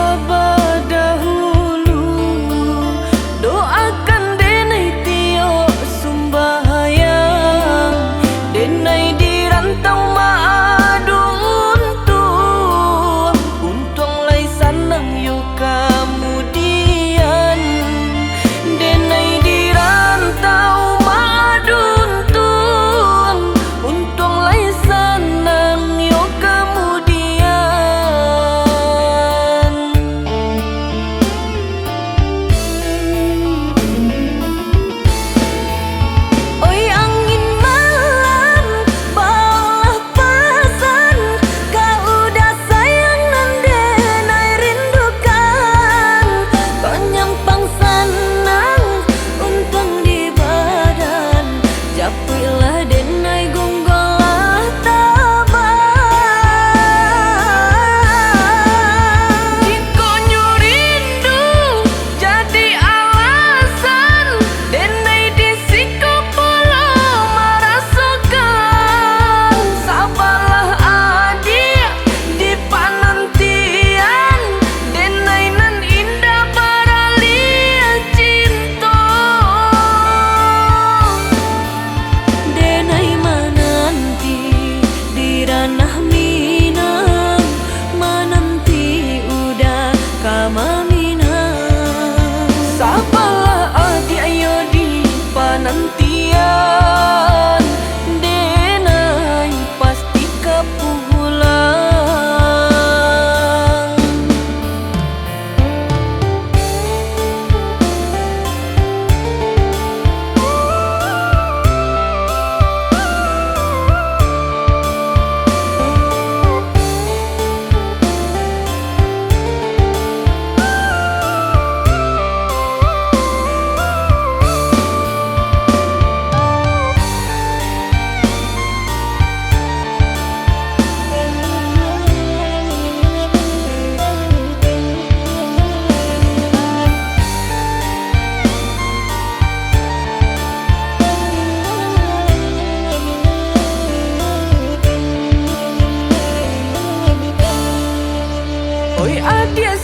sabar dahulu, doakan denai tio sumbahayang, denai di rantau maadu untung lai sanang yo kemudian, denai di rantau maadu untung lai sanang yo kemudian. Oi angin malam bawalah pesan, kau udah sayang nan denai rindukan, penyampang sanang untung di badan, japuilah denai gonggolah tabang. Jika rindu jadi alasan, denai di siko polo merasakan, sabarlah adik di panantian, denai nan indah baralia cinta, denai menanti di ranah Minang, menanti udah kama Minang, sabarlah adik ayo di panantian, denai pasti kepulang. Oi adik